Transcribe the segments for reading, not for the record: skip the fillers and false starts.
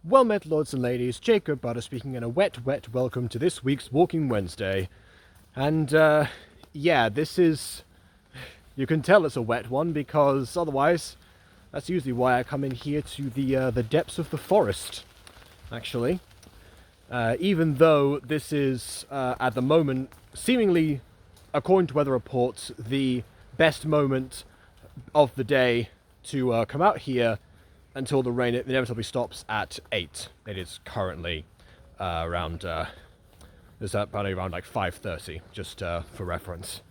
Well met, lords and ladies, Jacob Butter speaking, and a wet welcome to this week's Walking Wednesday. And, yeah, this is... You can tell it's a wet one, because otherwise, that's usually why I come in here to the depths of the forest, actually. Even though this is, at the moment, seemingly, according to weather reports, the best moment of the day to come out here until the rain inevitably stops at 8. It is currently around probably around like 5:30, just for reference.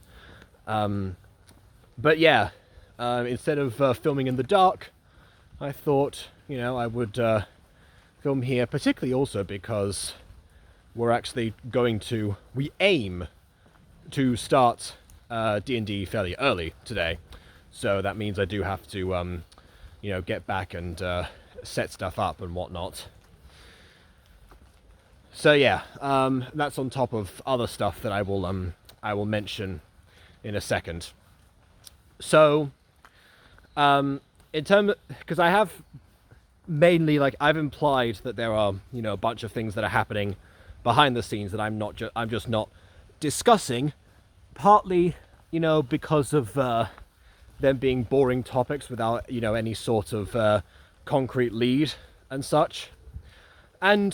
But yeah, instead of filming in the dark, I thought, you know, I would film here, particularly also because we're actually we aim to start D&D fairly early today. So that means I do have to, you know, get back and set stuff up and whatnot. So yeah, that's on top of other stuff that I will mention in a second. So, in terms, because I have mainly, like, I've implied that there are, you know, a bunch of things that are happening behind the scenes that I'm just not discussing, partly, you know, because of them being boring topics without, you know, any sort of concrete lead and such. And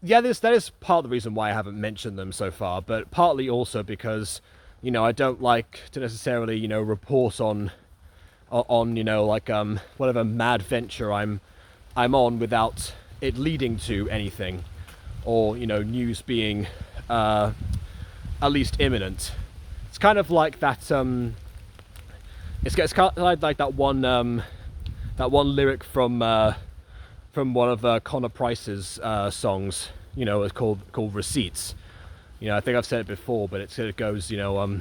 yeah, that is part of the reason why I haven't mentioned them so far, but partly also because, you know, I don't like to necessarily, you know, report on you know, like whatever mad venture I'm on without it leading to anything, or, you know, news being at least imminent. It's kind of like that it's kind of like that one lyric from one of Connor Price's songs, you know, it's called Receipts. You know, I think I've said it before, but it goes, you know,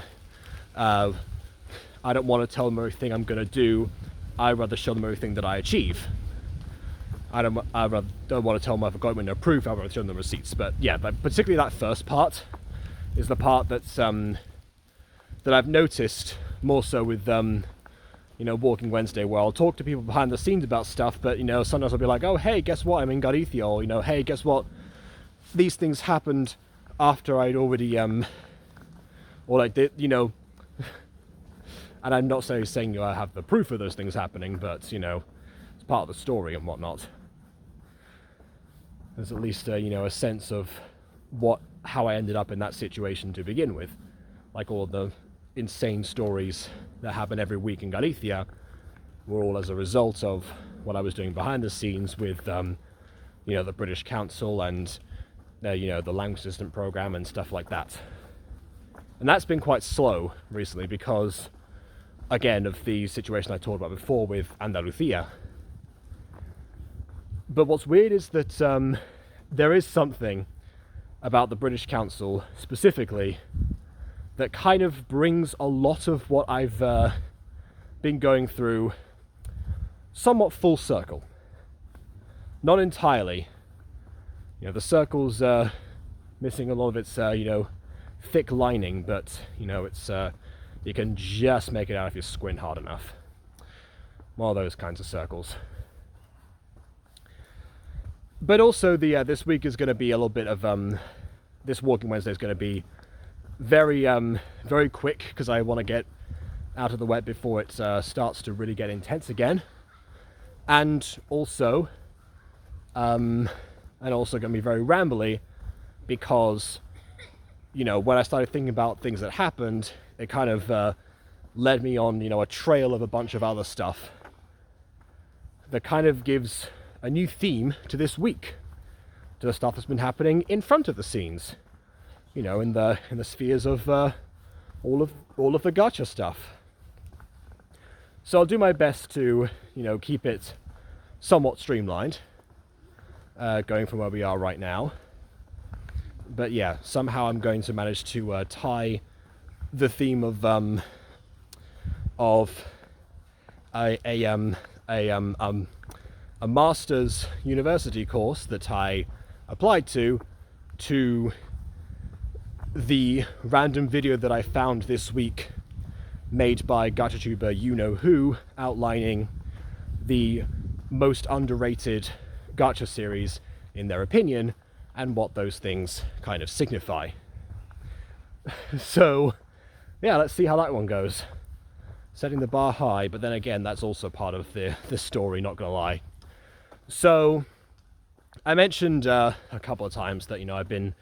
I don't want to tell them everything I'm going to do, I'd rather show them everything that I achieve. I don't want to tell them I've got no proof, I'd rather show them the receipts. But yeah, but particularly that first part is the part that's that I've noticed more so with you know, Walking Wednesday, where I'll talk to people behind the scenes about stuff, but, you know, sometimes I'll be like, oh, hey, guess what, I'm in Garithia, or, you know, hey, guess what, these things happened after I'd already, or like, you know, and I'm not saying you know, I have the proof of those things happening, but, you know, it's part of the story and whatnot. There's at least, you know, a sense of how I ended up in that situation to begin with, like all the insane stories that happen every week in Garithia were all as a result of what I was doing behind the scenes with, you know, the British Council and, you know, the language assistant program and stuff like that. And that's been quite slow recently because, again, of the situation I talked about before with Andalusia. But what's weird is that there is something about the British Council specifically that kind of brings a lot of what I've been going through somewhat full circle. Not entirely. You know, the circle's missing a lot of its, you know, thick lining, but, you know, it's you can just make it out if you squint hard enough. One of those kinds of circles. But also, this week is going to be a little bit of this Walking Wednesday is going to be very very quick because I want to get out of the wet before it starts to really get intense again, and also going to be very rambly because, you know, when I started thinking about things that happened, it kind of led me on, you know, a trail of a bunch of other stuff that kind of gives a new theme to this week, to the stuff that's been happening in front of the scenes, you know, in the spheres of all of the gacha stuff. So I'll do my best to, you know, keep it somewhat streamlined, going from where we are right now. But yeah, somehow I'm going to manage to tie the theme of a master's university course that I applied to the random video that I found this week made by GachaTuber You Know Who, outlining the most underrated gacha series in their opinion, and what those things kind of signify. So, yeah, let's see how that one goes. Setting the bar high, but then again, that's also part of the story, not gonna lie. So, I mentioned a couple of times that, I've been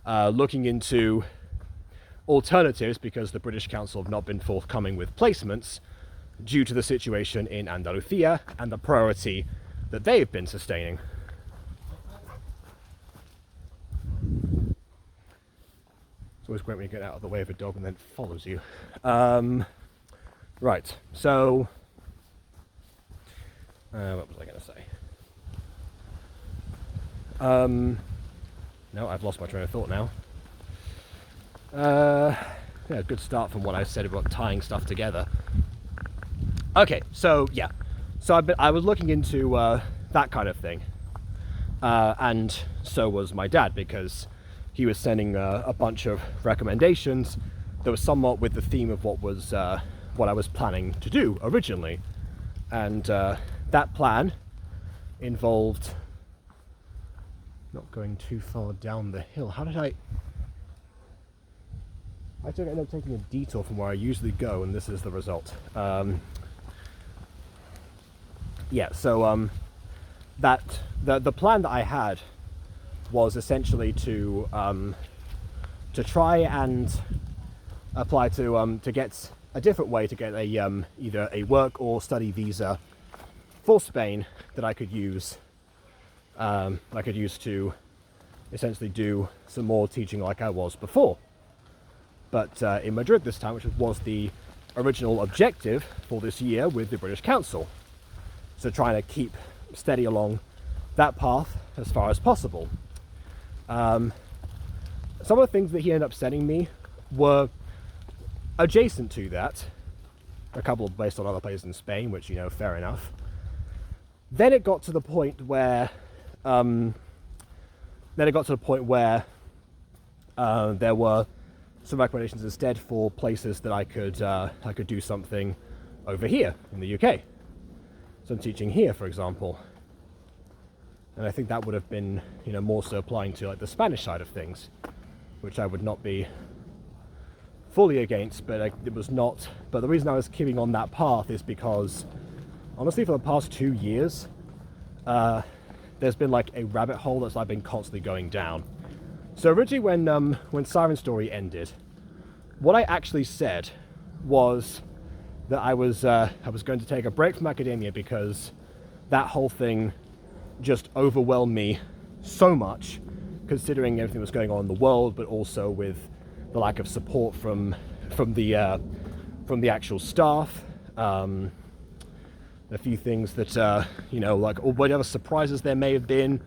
looking into alternatives because the British Council have not been forthcoming with placements due to the situation in Andalusia and the priority that they've been sustaining. It's always great when you get out of the way of a dog and then it follows you. Right, so what was I going to say? No, I've lost my train of thought now. Yeah, good start from what I said about tying stuff together. Okay, so yeah, so I was looking into that kind of thing, and so was my dad, because he was sending a bunch of recommendations that was somewhat with the theme of what I was planning to do originally, and that plan involved not going too far down the hill. How did I ended up taking a detour from where I usually go, and this is the result. Yeah, so the plan that I had was essentially to try and apply to get a different way to get a either a work or study visa for Spain that I could use. To essentially do some more teaching like I was before, but in Madrid this time, which was the original objective for this year with the British Council. So trying to keep steady along that path as far as possible. Some of the things that he ended up sending me were adjacent to that. A couple based on other places in Spain, which, fair enough. Then it got to the point where there were some recommendations instead for places that I could do something over here in the UK. Some teaching here, for example. And I think that would have been, more so applying to like the Spanish side of things, which I would not be fully against, but it was not. But the reason I was keeping on that path is because, honestly, for the past 2 years, there's been like a rabbit hole that's I've been constantly going down. So originally when Siren Story ended, what I actually said was that I was going to take a break from academia because that whole thing just overwhelmed me so much, considering everything that's going on in the world, but also with the lack of support from the actual staff. A few things that like whatever surprises there may have been,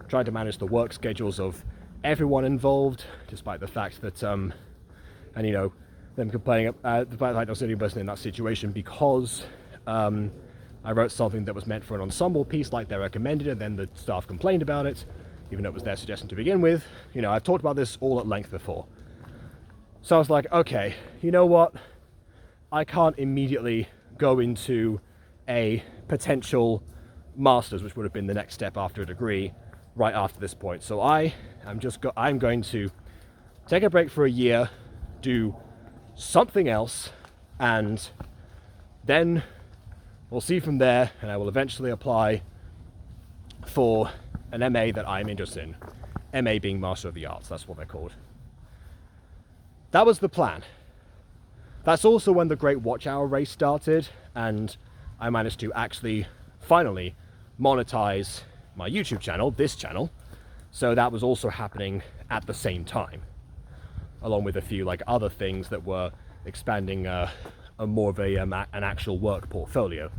trying to manage the work schedules of everyone involved, despite the fact that them complaining about the fact that I was the only person in that situation because I wrote something that was meant for an ensemble piece like they recommended, and then the staff complained about it, even though it was their suggestion to begin with. I've talked about this all at length before. So I was like, okay, you know what? I can't immediately go into a potential master's, which would have been the next step after a degree, right after this point. So I'm going to take a break for a year, do something else, and then we'll see from there, and I will eventually apply for an MA that I'm interested in. MA being Master of the Arts, that's what they're called. That was the plan. That's also when the Great Watch Hour race started, and I managed to actually finally monetize my YouTube channel, this channel. So that was also happening at the same time, along with a few like other things that were expanding a more of an actual work portfolio.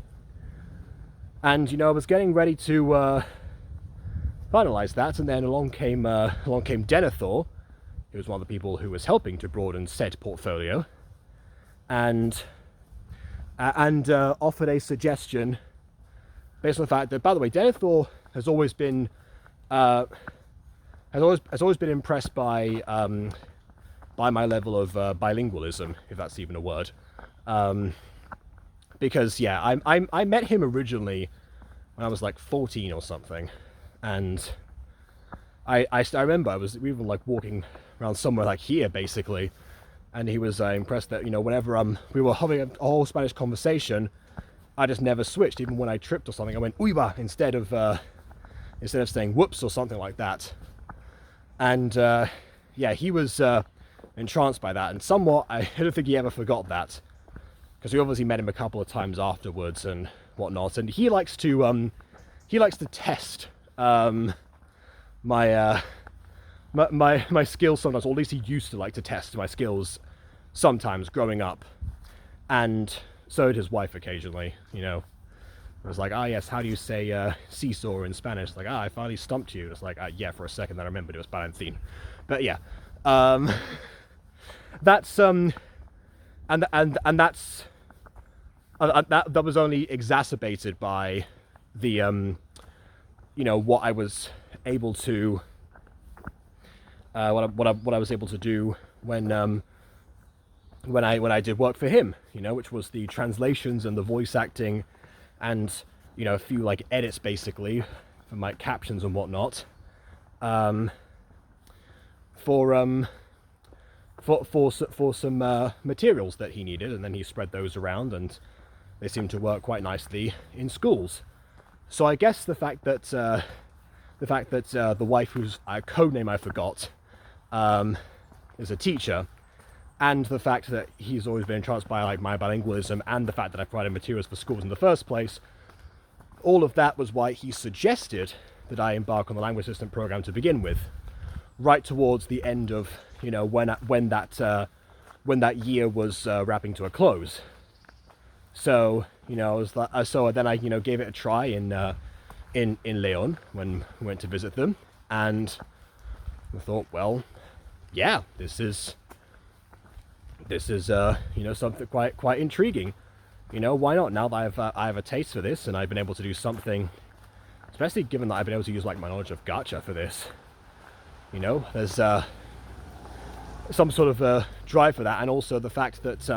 And I was getting ready to finalize that, and then along came Denethor, who was one of the people who was helping to broaden said portfolio, and offered a suggestion based on the fact that, by the way, Denethor has always been impressed by my level of bilingualism, if that's even a word. Because yeah, I met him originally when I was like 14 or something, And I remember we were like walking around somewhere like here basically, and he was impressed that, you know, whenever we were having a whole Spanish conversation, I just never switched. Even when I tripped or something, I went "uiba" instead of saying "whoops" or something like that. And yeah, he was entranced by that, and somewhat I don't think he ever forgot that, because we obviously met him a couple of times afterwards and whatnot. And he likes to test my skills sometimes, or at least he used to like to test my skills sometimes growing up. And so did his wife occasionally, you know. It was like, yes, how do you say seesaw in Spanish? Like, I finally stumped you. It's like, yeah, for a second I remembered it was Balancine. But yeah, that's and that's that was only exacerbated by the you know, what I was able to what I was able to do when I did work for him, you know, which was the translations and the voice acting, and, you know, a few like edits basically for my captions and whatnot, for some materials that he needed, and then he spread those around, and they seemed to work quite nicely in schools. So I guess the fact that the wife, whose code name I forgot, is a teacher, and the fact that he's always been entranced by like my bilingualism, and the fact that I provided materials for schools in the first place, all of that was why he suggested that I embark on the language assistant program to begin with, right towards the end of, you know, when that year was wrapping to a close. So, you know, I was like, so then I, you know, gave it a try in Leon when we went to visit them, and I thought, well, yeah, this is you know, something quite intriguing. You know, why not? Now that I have a taste for this, and I've been able to do something, especially given that I've been able to use like my knowledge of gacha for this. You know, there's some sort of drive for that, and also the fact that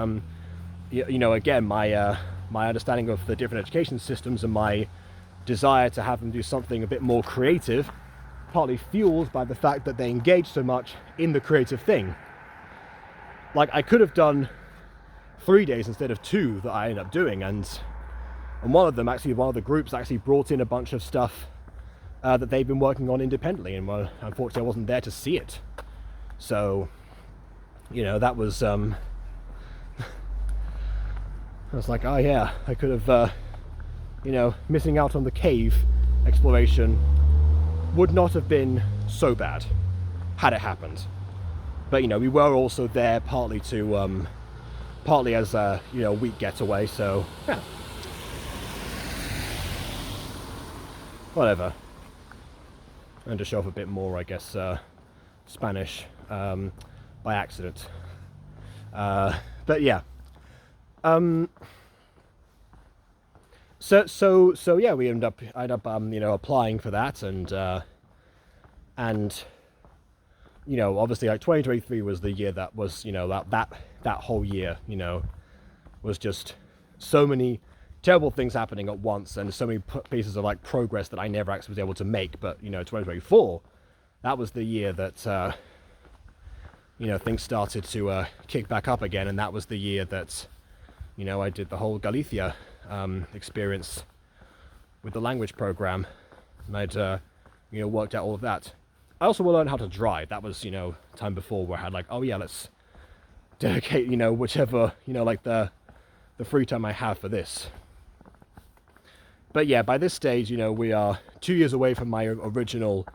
you know, again, my understanding of the different education systems and my desire to have them do something a bit more creative, partly fueled by the fact that they engage so much in the creative thing. Like, I could have done 3 days instead of 2 that I ended up doing, and one of the groups actually brought in a bunch of stuff that they've been working on independently, and unfortunately I wasn't there to see it. So, you know, that was I was like, oh yeah, I could have you know, missing out on the cave exploration would not have been so bad had it happened. But, you know, we were also there partly as a, you know, week getaway, so yeah, whatever. And to show off a bit more, I guess, Spanish by accident. But yeah. So yeah, I ended up you know, applying for that, and you know, obviously like 2023 was the year that was, you know, that whole year, you know, was just so many terrible things happening at once, and so many pieces of like progress that I never actually was able to make. But, you know, 2024, that was the year that you know, things started to kick back up again, and that was the year that, you know, I did the whole Galicia experience with the language program, and I'd you know, worked out all of that. I also learned how to drive. That was, you know, time before where I had like, oh yeah, let's dedicate, you know, whichever, you know, like the free time I have for this. But yeah, by this stage, you know, we are 2 years away from my original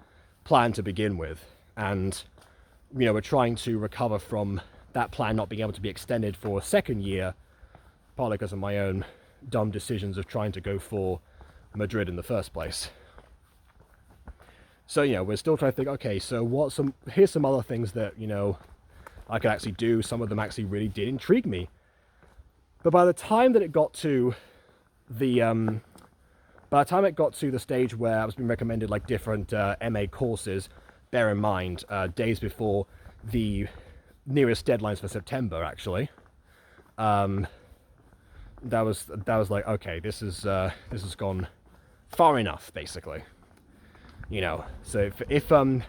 plan to begin with, and, you know, we're trying to recover from that plan not being able to be extended for a second year, partly because of my own dumb decisions of trying to go for Madrid in the first place. So, you know, we're still trying to think, okay, so here's some other things that, you know, I could actually do. Some of them actually really did intrigue me. But by the time it got to the stage where I was being recommended like different MA courses, bear in mind, days before the nearest deadlines for September, actually, that was like, okay, this has gone far enough, basically. You know, so if an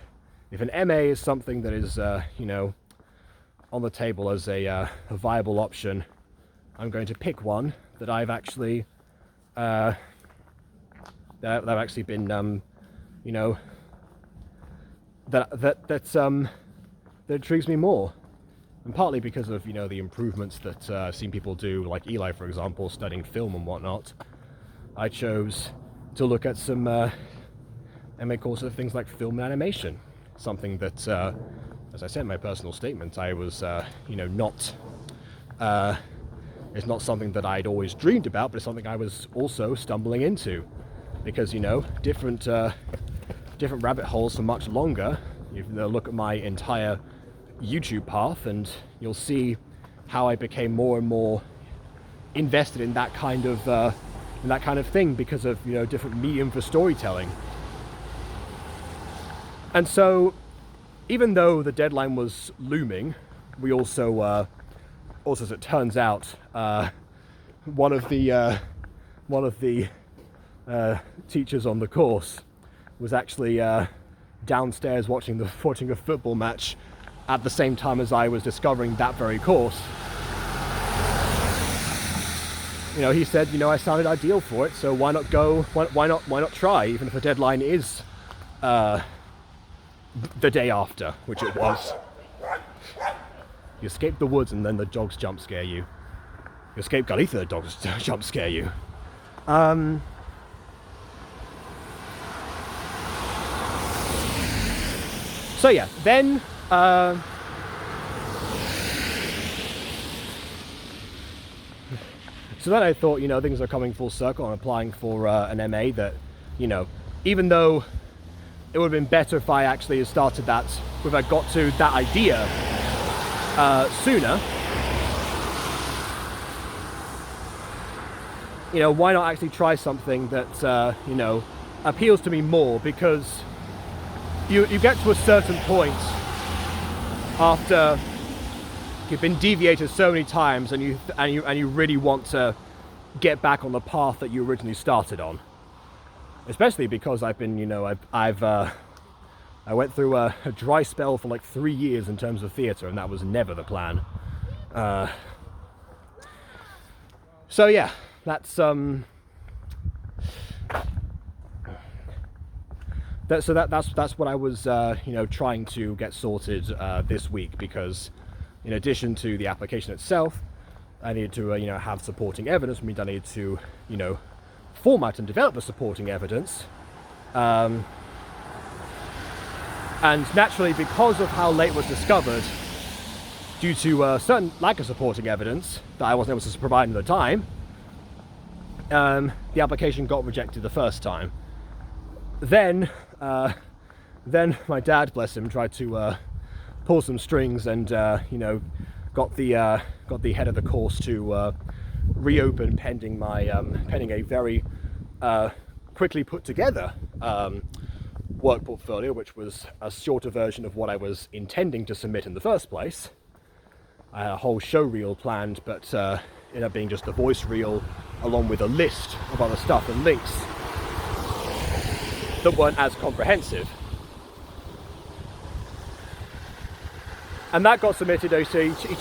MA is something that is you know, on the table as a viable option, I'm going to pick one that I've actually that I've actually been you know, that intrigues me more, and partly because of, you know, the improvements that I've seen people do, like Eli, for example, studying film and whatnot. I chose to look at some MA courses of things like film and animation, something that, as I said in my personal statement, I was, you know, not. It's not something that I'd always dreamed about, but it's something I was also stumbling into, because, you know, different rabbit holes for much longer. You can look at my entire YouTube path, and you'll see how I became more and more invested in that kind of thing because of, you know, different medium for storytelling. And so, even though the deadline was looming, we also, as it turns out, one of the teachers on the course was actually downstairs watching a football match at the same time as I was discovering that very course. You know, he said, you know, I sounded ideal for it, so why not go? Why not try, even if the deadline is the day after, which it was. You escape the woods and then the dogs jump scare you. You escape Galitha, the dogs jump scare you. So yeah, then so then I thought, you know, things are coming full circle. I'm applying for an MA that, you know, even though it would have been better if I actually had started that, if I got to that idea sooner, you know, why not actually try something that, you know, appeals to me more, because you get to a certain point after you've been deviated so many times, and you really want to get back on the path that you originally started on. Especially because I've been, you know, I went through a dry spell for like 3 years in terms of theatre, and that was never the plan. So yeah, that's that's what I was, you know, trying to get sorted this week, because in addition to the application itself, I needed to, you know, have supporting evidence. I mean, I needed to, you know, format and develop the supporting evidence. And naturally, because of how late it was discovered, due to a certain lack of supporting evidence that I wasn't able to provide at the time, the application got rejected the first time. Then my dad, bless him, tried to pull some strings and, you know, got the head of the course to reopen pending a very quickly put together work portfolio, which was a shorter version of what I was intending to submit in the first place. I had a whole show reel planned, but ended up being just a voice reel along with a list of other stuff and links that weren't as comprehensive. And that got submitted. So he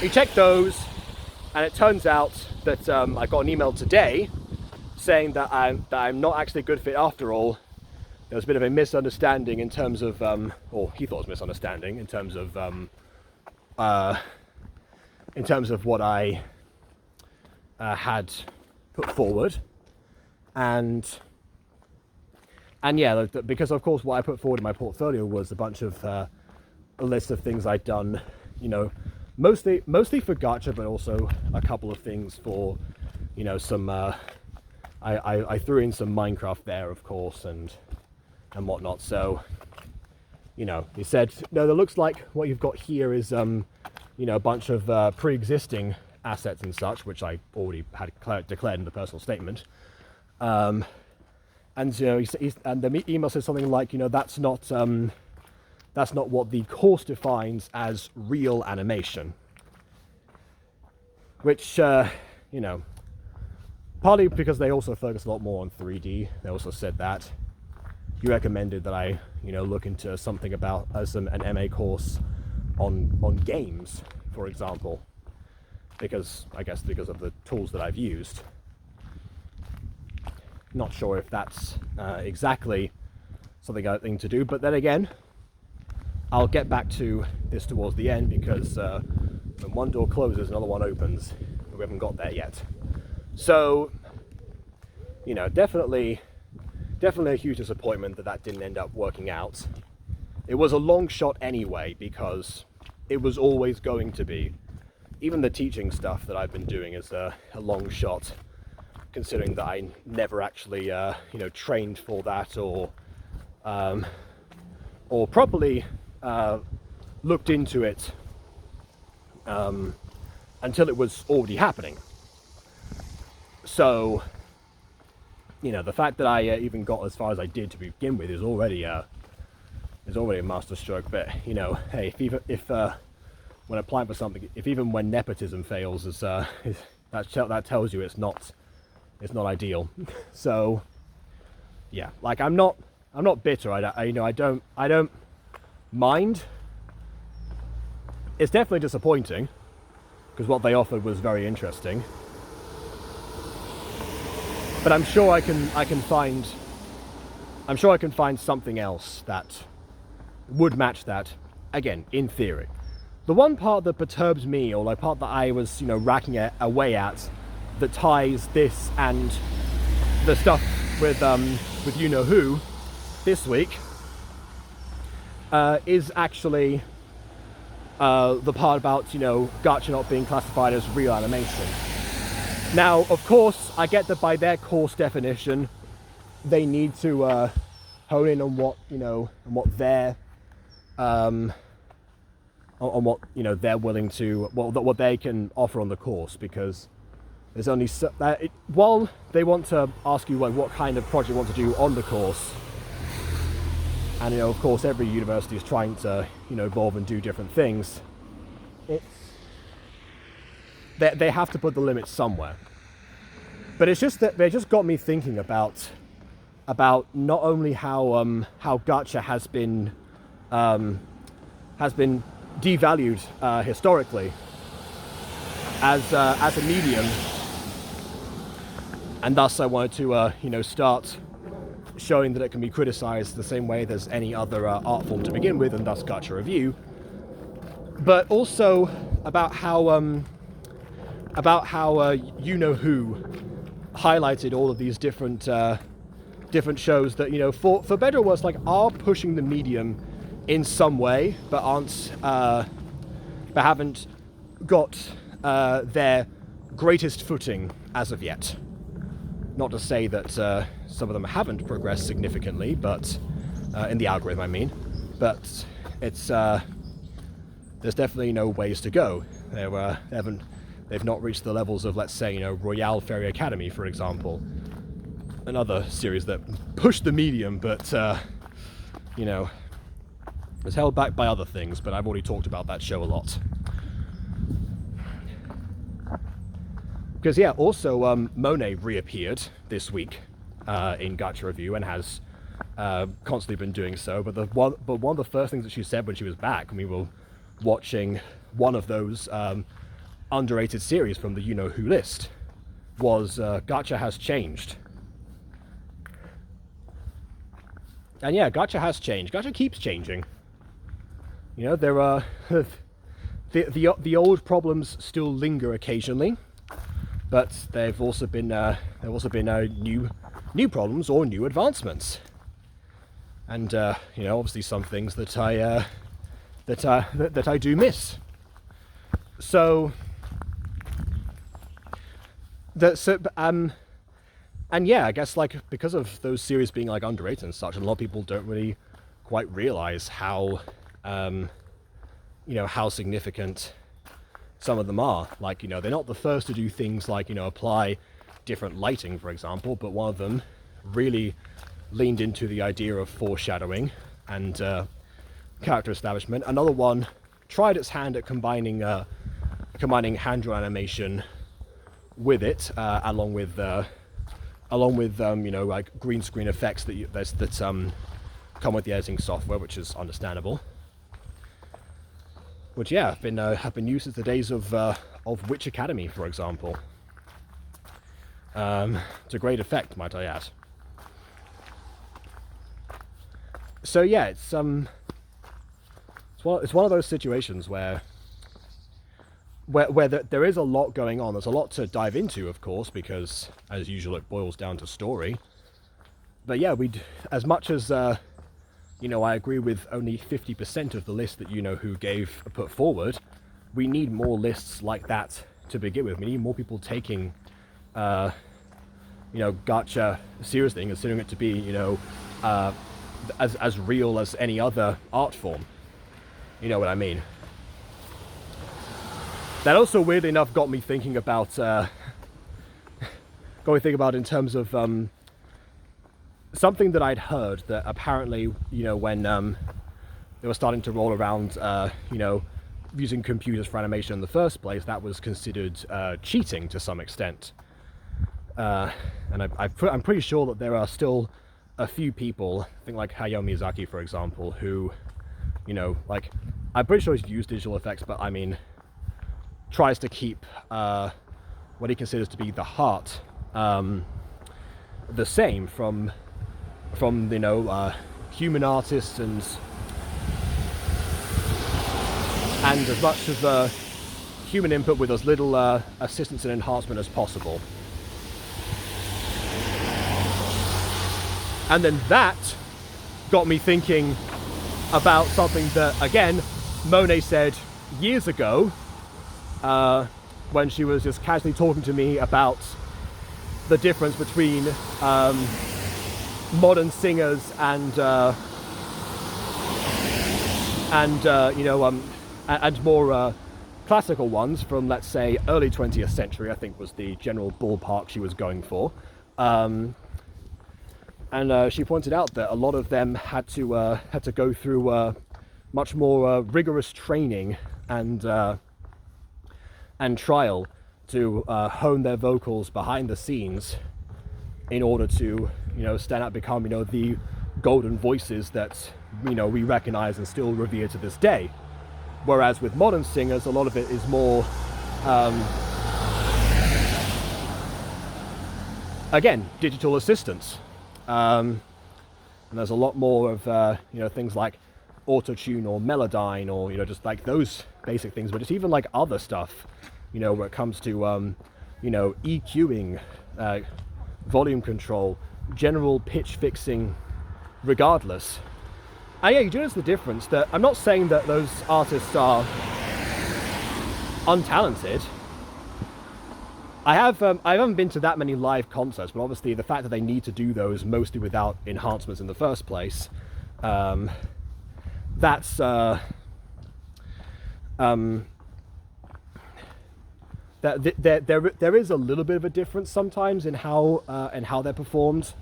checked those, and it turns out that I got an email today saying that I'm not actually a good fit after all. There was a bit of a misunderstanding in terms of, or he thought it was a misunderstanding in terms of what I had put forward, and yeah, because of course what I put forward in my portfolio was a bunch of a list of things I'd done, you know, mostly for Gacha, but also a couple of things for, you know, some I threw in some Minecraft there, of course, and whatnot. So, you know, he said, no, it looks like what you've got here is, you know, a bunch of pre-existing assets and such, which I already had declared in the personal statement. And, you know, and the email says something like, you know, that's not what the course defines as real animation. Which, you know, partly because they also focus a lot more on 3D. They also said that. he recommended that I, look into something about an MA course on games, for example, because of the tools that I've used. Not sure if that's exactly something I think to do, but then again, I'll get back to this towards the end, because when one door closes, another one opens. We haven't got there yet. So, definitely a huge disappointment that didn't end up working out. It was a long shot anyway, because it was always going to be. Even the teaching stuff that I've been doing is a long shot, considering that I never actually, trained for that or properly looked into it until it was already happening. So, the fact that I even got as far as I did to begin with is already a masterstroke. But hey, if when applying for something, if even when nepotism fails, that tells you it's not ideal. So yeah, like I'm not bitter. I don't mind. It's definitely disappointing, because what they offered was very interesting. But I'm sure I can find something else that would match that, again, in theory. The one part that perturbs me, or the part that I was, racking away at, that ties this and the stuff with you-know-who this week, is actually the part about, gacha not being classified as real animation. Now, of course, I get that by their course definition, they need to hone in on what, on what they're they're willing to, what they can offer on the course, because there's only while they want to ask you what kind of project you want to do on the course, and of course every university is trying to evolve and do different things. They have to put the limits somewhere. But it's just that they just got me thinking about not only how gacha has been devalued historically as a medium, and thus I wanted to start showing that it can be criticized the same way as any other art form to begin with, and thus Gacha Review. But also about how you-know-who highlighted all of these different shows that for better or worse, like, are pushing the medium in some way, but haven't got their greatest footing as of yet. Not to say that some of them haven't progressed significantly, but in the algorithm, I mean. But it's there's definitely no ways to go. They've not reached the levels of, let's say, Royale Fairy Academy, for example, another series that pushed the medium, but was held back by other things. But I've already talked about that show a lot. Because yeah, also Monet reappeared this week in Gacha Review, and has constantly been doing so. But one of the first things that she said when she was back, when we were watching one of those underrated series from the you-know-who list, was Gacha has changed. And yeah, Gacha has changed. Gacha keeps changing. There are the old problems still linger occasionally, but they've also been new problems or new advancements. And obviously some things that I do miss. So and yeah, I guess, like, because of those series being like underrated and such, a lot of people don't really quite realize how how significant some of them are. Like, they're not the first to do things like, apply different lighting, for example, but one of them really leaned into the idea of foreshadowing and character establishment. Another one tried its hand at combining hand-drawn animation with it, along with along with you know, like green screen effects that come with the editing software, which is understandable. Which, yeah, have been used since the days of Witch Academy, for example. To great effect, might I add. So yeah, it's one of those situations where there is a lot going on. There's a lot to dive into, of course, because as usual it boils down to story. But yeah, as much as you know, I agree with only 50% of the list that You Know Who put forward, we need more lists like that to begin with. We need more people taking you know, gacha seriously and considering it to be, you know, as real as any other art form. You know what I mean? That also, weirdly enough, got me thinking about in terms of something that I'd heard, that apparently, you know, when they were starting to roll around, you know, using computers for animation in the first place, that was considered cheating to some extent. And I'm pretty sure that there are still a few people, I think like Hayao Miyazaki, for example, who, you know, like, I'm pretty sure he's used digital effects, but I mean, tries to keep what he considers to be the heart the same from you know, human artists and as much of human input with as little assistance and enhancement as possible. And then that got me thinking about something that, again, Monet said years ago, when she was just casually talking to me about the difference between modern singers and you know, and more classical ones from, let's say, early 20th century, I think was the general ballpark she was going for. And she pointed out that a lot of them had to go through much more rigorous training and trial to hone their vocals behind the scenes in order to, you know, stand out, become, you know, the golden voices that, you know, we recognize and still revere to this day. Whereas with modern singers, a lot of it is more, again, digital assistance. And there's a lot more of, you know, things like auto-tune or Melodyne, or, you know, just like those basic things, but it's even like other stuff, you know, when it comes to, you know, EQing, volume control, general pitch fixing, regardless. And yeah, you do notice the difference. That I'm not saying that those artists are untalented. I haven't been to that many live concerts, but obviously the fact that they need to do those mostly without enhancements in the first place, that's there is a little bit of a difference sometimes in how they're performed,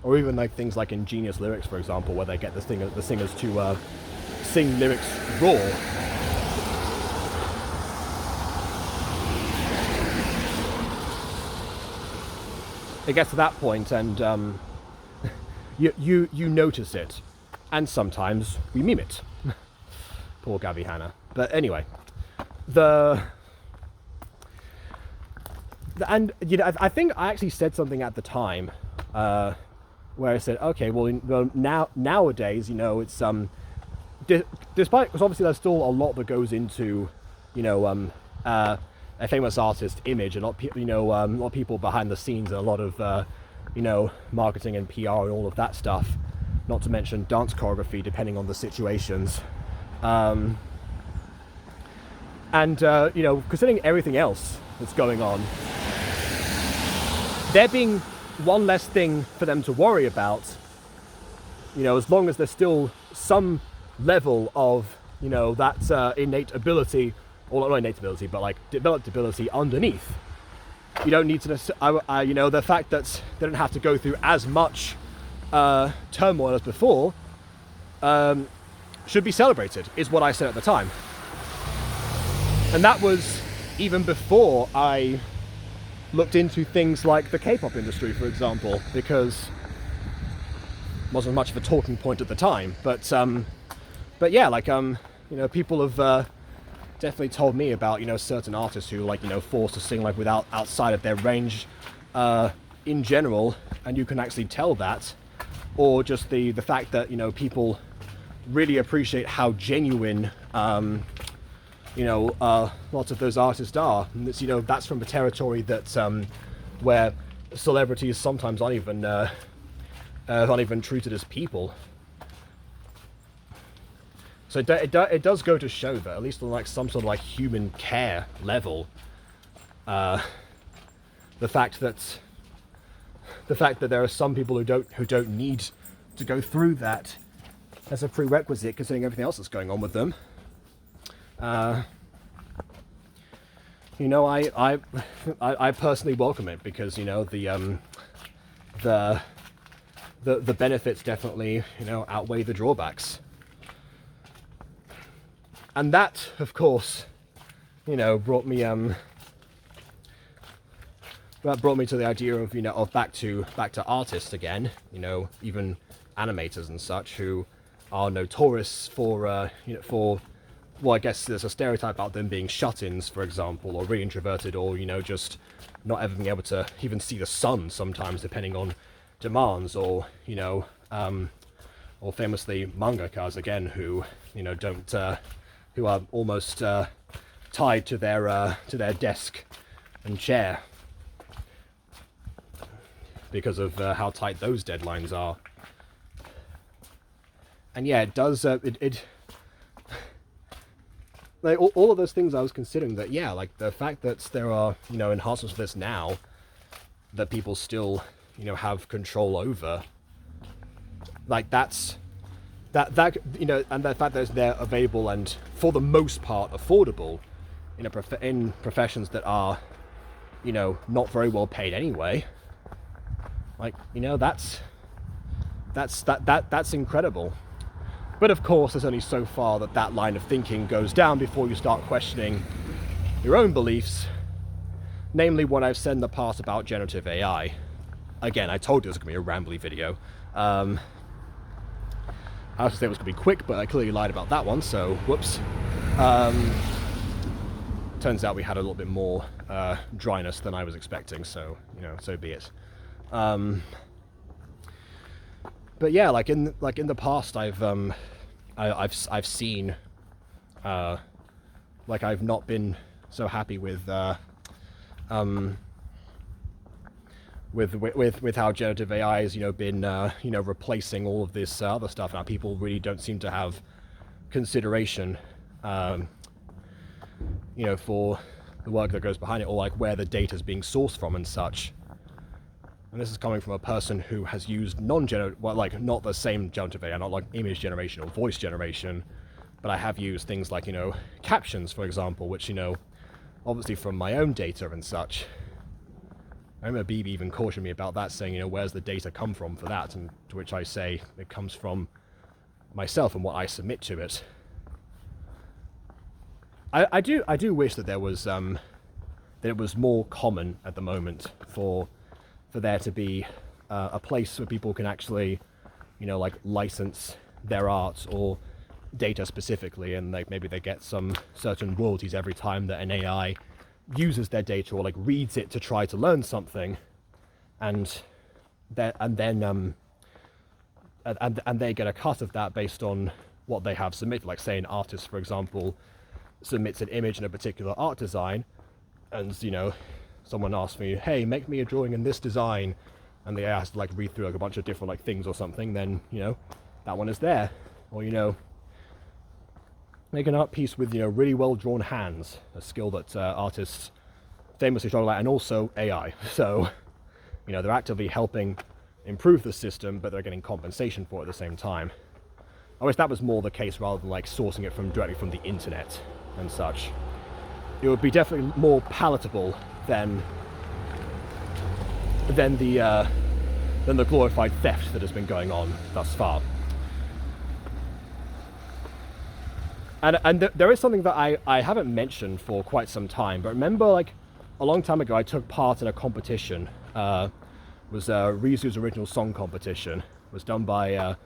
or even like things like in Genius Lyrics, for example, where they get the singers to sing lyrics raw. It gets to that point, and you notice it, and sometimes we meme it. Poor Gavi Hanna. But anyway, and you know, I think I actually said something at the time where I said, okay, well nowadays, you know, it's despite, because obviously there's still a lot that goes into, you know, a famous artist image, a lot of, you know, a lot of people behind the scenes, and a lot of you know, marketing and PR and all of that stuff, not to mention dance choreography depending on the situations, and you know, considering everything else that's going on, there being one less thing for them to worry about, you know, as long as there's still some level of, you know, that innate ability, or not innate ability, but like developed ability underneath. You don't need to, you know, the fact that they don't have to go through as much turmoil as before should be celebrated, is what I said at the time. And that was even before I looked into things like the K-pop industry, for example, because it wasn't much of a talking point at the time. But yeah, like people have definitely told me about certain artists who forced to sing without outside of their range in general, and you can actually tell that, or just the fact that people really appreciate how genuine lots of those artists are. And it's, that's from a territory that where celebrities sometimes aren't even treated as people. So it does go to show that, at least on some sort of human care level, the fact that there are some people who don't need to go through that as a prerequisite, considering everything else that's going on with them. I personally welcome it, because the benefits definitely outweigh the drawbacks. And that, of course, brought me to the idea of back to artists again. Even animators and such, who are notorious for well, I guess there's a stereotype about them being shut-ins, for example, or really introverted, or just not ever being able to even see the sun sometimes, depending on demands, or or famously mangakas again, who don't who are almost tied to their desk and chair because of how tight those deadlines are. And yeah, it does all of those things I was considering, that the fact that there are enhancements for this now that people still have control over, that's and the fact that they're available and for the most part affordable in professions that are not very well paid anyway, that's incredible. But of course, there's only so far that line of thinking goes down before you start questioning your own beliefs, namely what I've said in the past about generative AI. Again, I told you it was going to be a rambly video. I was going to say it was going to be quick, but I clearly lied about that one, so whoops. Turns out we had a little bit more dryness than I was expecting, so so be it. But yeah, in the past, I've seen I've not been so happy with how generative AI has been replacing all of this other stuff. Now people really don't seem to have consideration for the work that goes behind it, or where the data is being sourced from and such. And this is coming from a person who has used non-generative, not the same generative AI, not image generation or voice generation, but I have used things like, captions, for example, which, obviously from my own data and such. I remember BB even cautioned me about that, saying, where's the data come from for that? And to which I say it comes from myself and what I submit to it. I do wish that there was that it was more common at the moment for there to be a place where people can actually, license their art or data specifically, and maybe they get some certain royalties every time that an AI uses their data or reads it to try to learn something, and then they get a cut of that based on what they have submitted. Say an artist, for example, submits an image in a particular art design, and someone asks me, hey, make me a drawing in this design, and the AI has to read through a bunch of different things or something, then that one is there. Or make an art piece with really well drawn hands, a skill that artists famously struggle at, and also AI. So they're actively helping improve the system, but they're getting compensation for it at the same time. I wish that was more the case, rather than sourcing it directly from the internet and such. It would be definitely more palatable than the glorified theft that has been going on thus far. And there is something that I haven't mentioned for quite some time, but remember a long time ago, I took part in a competition. Was Rizu's original song competition. It was done by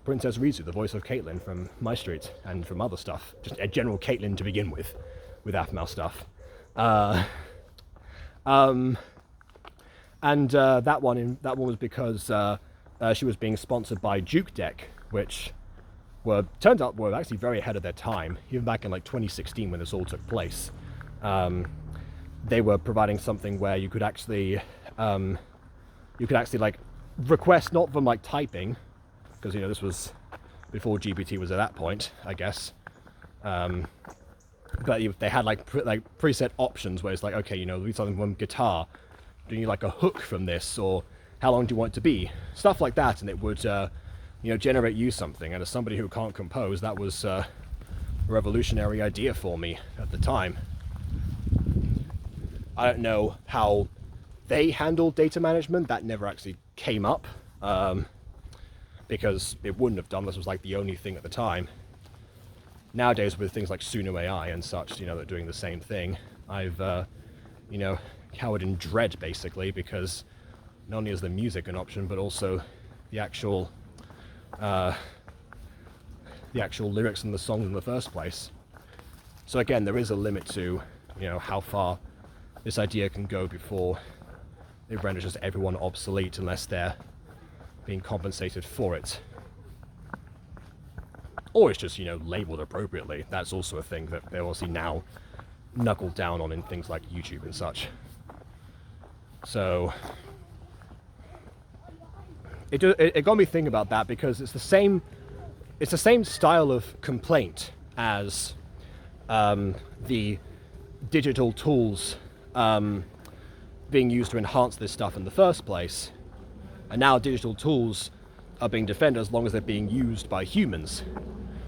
Princess Rizu, the voice of Caitlyn from My Street and from other stuff. Just a general Caitlyn to begin with Aphmau stuff. That one was because she was being sponsored by Jukedeck, which turned out were actually very ahead of their time, even back in like 2016 when this all took place. They were providing something where you could actually like request, not from like typing, because this was before GPT was at that point, I guess. But they had like preset options where it's like, okay, read something from guitar. Do you like a hook from this, or how long do you want it to be? Stuff like that, and it would generate you something. And as somebody who can't compose, that was a revolutionary idea for me at the time. I don't know how they handled data management. That never actually came up, because it wouldn't have done. This was like the only thing at the time. Nowadays, with things like Suno AI and such, they're doing the same thing. I've cowered in dread, basically, because not only is the music an option, but also the actual lyrics in the song in the first place. So again, there is a limit to how far this idea can go before it renders just everyone obsolete unless they're being compensated for it. Or it's just labeled appropriately. That's also a thing that they're obviously now knuckled down on in things like YouTube and such. So it got me thinking about that, because it's the same style of complaint as the digital tools being used to enhance this stuff in the first place, and now digital tools are being defended as long as they're being used by humans.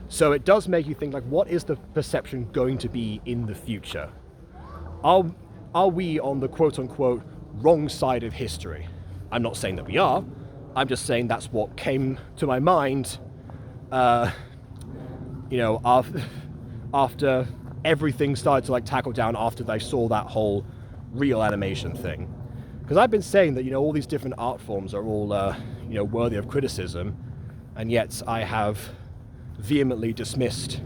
So it does make you think, like, what is the perception going to be in the future? Are we on the quote-unquote wrong side of history? I'm not saying that we are. I'm just saying that's what came to my mind, after everything started to tackle down after they saw that whole real animation thing. Because I've been saying that all these different art forms are all worthy of criticism, and yet I have vehemently dismissed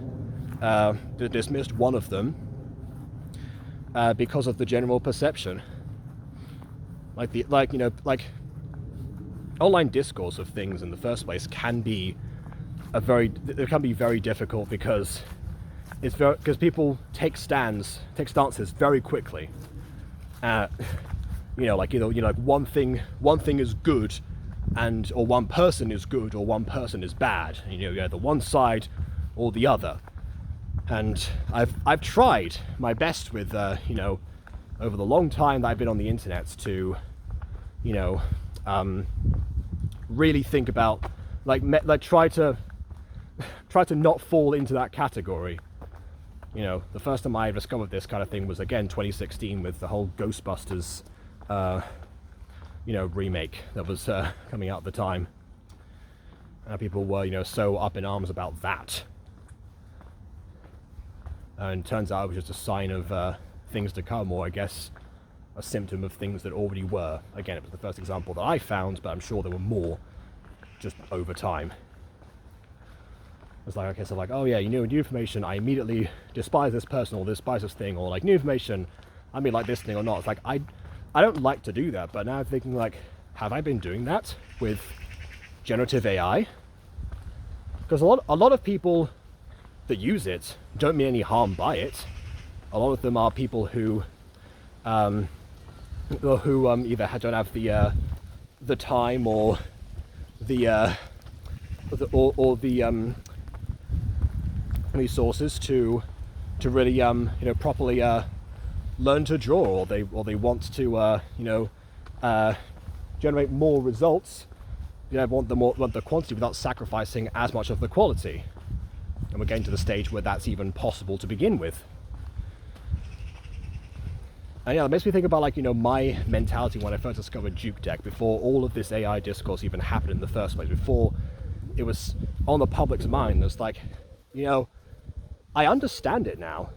one of them because of the general perception. Online discourse of things in the first place can be very difficult, because people take stances very quickly. One thing is good, or one person is good, or one person is bad. You have the one side or the other. And I've tried my best with over the long time that I've been on the internet to really think about try to not fall into that category. The first time I discovered this kind of thing was, again, 2016 with the whole Ghostbusters remake that was coming out at the time. And people were so up in arms about that. And turns out it was just a sign of things to come, or I guess a symptom of things that already were. Again, it was the first example that I found, but I'm sure there were more just over time. It's like, okay, so oh yeah, new information, I immediately despise this person or despise this thing, or new information, I mean this thing or not. It's like, I don't like to do that, but now I'm thinking have I been doing that with generative AI? Because a lot of people that use it don't mean any harm by it. A lot of them are people who either don't have the time or the resources to really properly learn to draw, or they want to generate more results. Want the quantity without sacrificing as much of the quality. And we're getting to the stage where that's even possible to begin with. And it makes me think about my mentality when I first discovered Jukedeck, before all of this AI discourse even happened in the first place, before it was on the public's mind. It's I understand it now.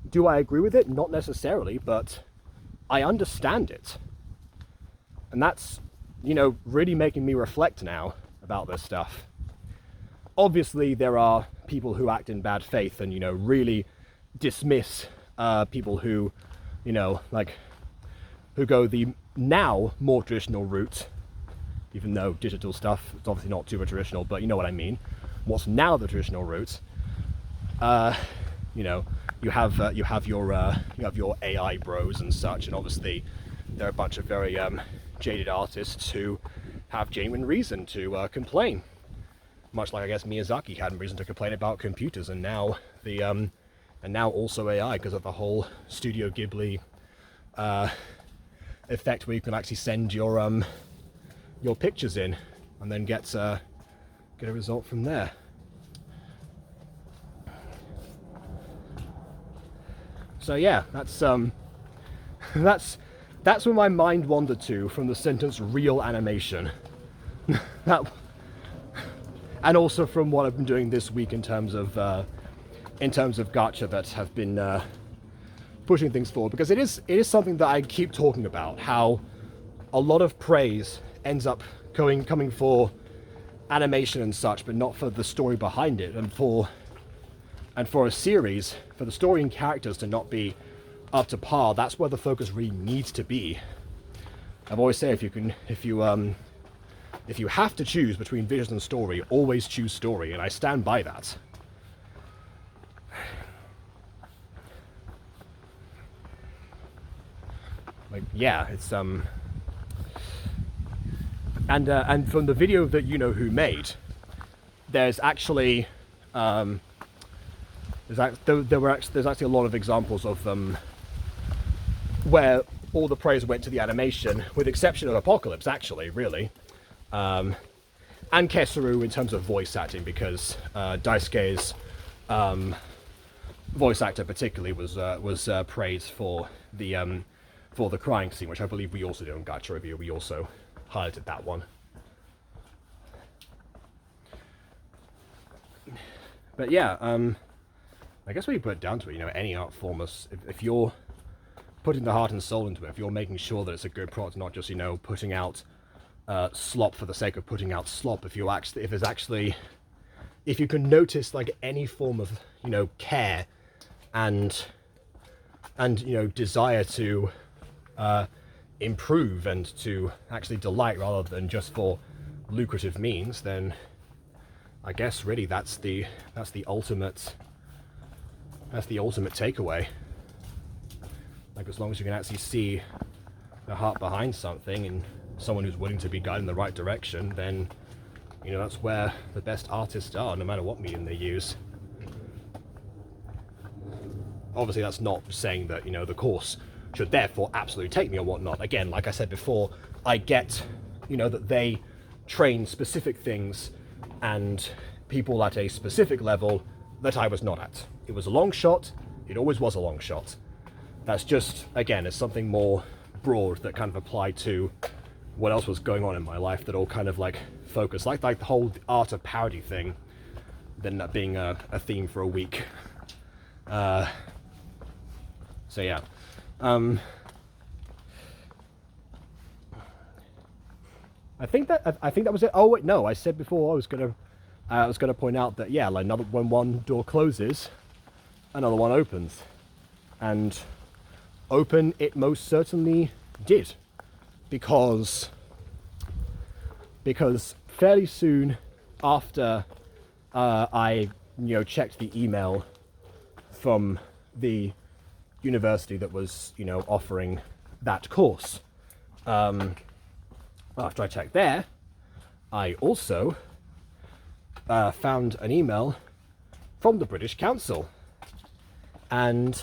Do I agree with it? Not necessarily, but I understand it. And that's, really making me reflect now about this stuff. Obviously, there are people who act in bad faith and, really dismiss people who, who go the now more traditional route, even though digital stuff is obviously not too traditional, but you know what I mean. What's now the traditional route? You have your AI bros and such, and obviously there are a bunch of very jaded artists who have genuine reason to complain. Much like I guess Miyazaki had reason to complain about computers, and now also AI because of the whole Studio Ghibli effect, where you can actually send your pictures in and then get a result from there. So yeah, that's where my mind wandered to from the sentence "real animation." And also from what I've been doing this week in terms of gacha that have been pushing things forward, because it is something that I keep talking about, how a lot of praise ends up coming for animation and such, but not for the story behind it, and for a series, for the story and characters to not be up to par. That's where the focus really needs to be. I've always said, if you have to choose between vision and story, always choose story, and I stand by that. It's and from the video that who made, there's actually there's actually a lot of examples of where all the praise went to the animation, with exception of Apocalypse, actually, really. And Kesuru in terms of voice acting, because Daisuke's voice actor particularly was praised for the crying scene, which I believe we also did on Gacha Review. We also highlighted that one. But yeah, I guess when you put it down to it, any art form, if you're putting the heart and soul into it, if you're making sure that it's a good product, not just putting out slop for the sake of putting out slop, if you can notice like any form of care and desire to improve and to actually delight rather than just for lucrative means, then I guess really that's the ultimate takeaway. Like, as long as you can actually see the heart behind something and someone who's willing to be guided in the right direction, then that's where the best artists are, no matter what medium they use. Obviously that's not saying that the course should therefore absolutely take me or whatnot. Again, like I said before, I get that they train specific things and people at a specific level that I was not at. It was a long shot, it always was a long shot. That's just, again, it's something more broad that kind of applied to what else was going on in my life, that all kind of like focused, like the whole art of parody thing that ended up being a theme for a week. So yeah. I think that was it. Oh wait, no, I said before I was gonna point out that like when one door closes, another one opens, and open it most certainly did, because fairly soon after I checked the email from the university that was offering that course, after I checked there, I also found an email from the British Council, and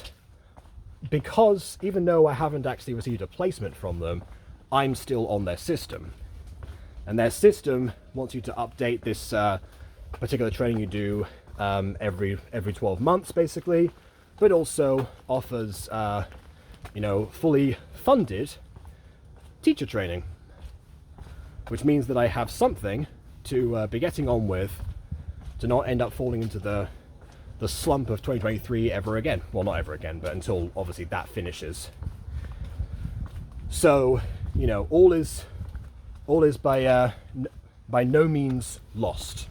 because even though I haven't actually received a placement from them, I'm still on their system, and their system wants you to update this particular training you do every 12 months basically, but also offers fully funded teacher training, which means that I have something to be getting on with, to not end up falling into the slump of 2023 ever again. Well, not ever again, but until obviously that finishes. So, you know, all is by no means lost,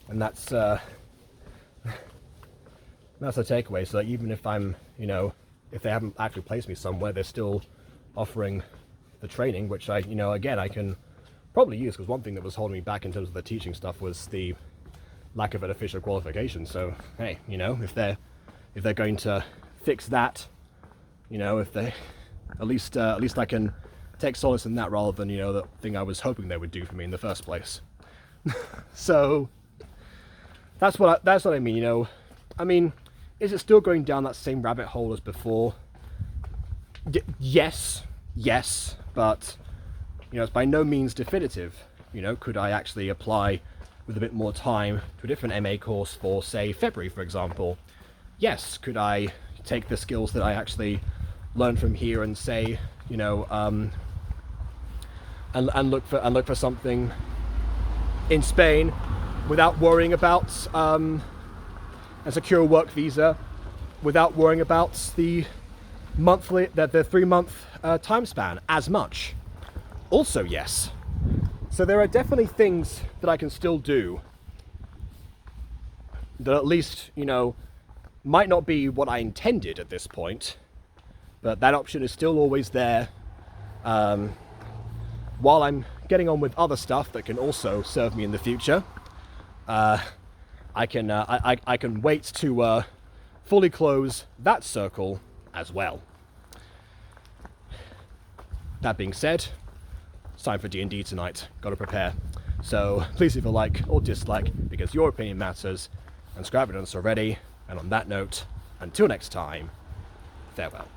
and that's the takeaway. So, like, even if I'm, you know, if they haven't actually placed me somewhere, they're still offering the training, which I, you know, again, I can probably use, because one thing that was holding me back in terms of the teaching stuff was the lack of an official qualification. So, hey, you know, if they're going to fix that, you know, if they at least I can take solace in that rather than, you know, the thing I was hoping they would do for me in the first place. So that's what I mean. You know, I mean, is it still going down that same rabbit hole as before? Yes, but, you know, it's by no means definitive. You know, could I actually apply with a bit more time to a different MA course for, say, February, for example? Yes. Could I take the skills that I actually learned from here and say, you know, and look for something in Spain without worrying about a secure work visa, without worrying about the 3-month time span as much? Also, yes. So there are definitely things that I can still do that at least, you know, might not be what I intended at this point, but that option is still always there, while I'm getting on with other stuff that can also serve me in the future. I can wait to fully close that circle as well. That being said, it's time for D&D tonight. Gotta prepare. So please leave a like or dislike, because your opinion matters, and subscribe if you haven't already. And on that note, until next time, farewell.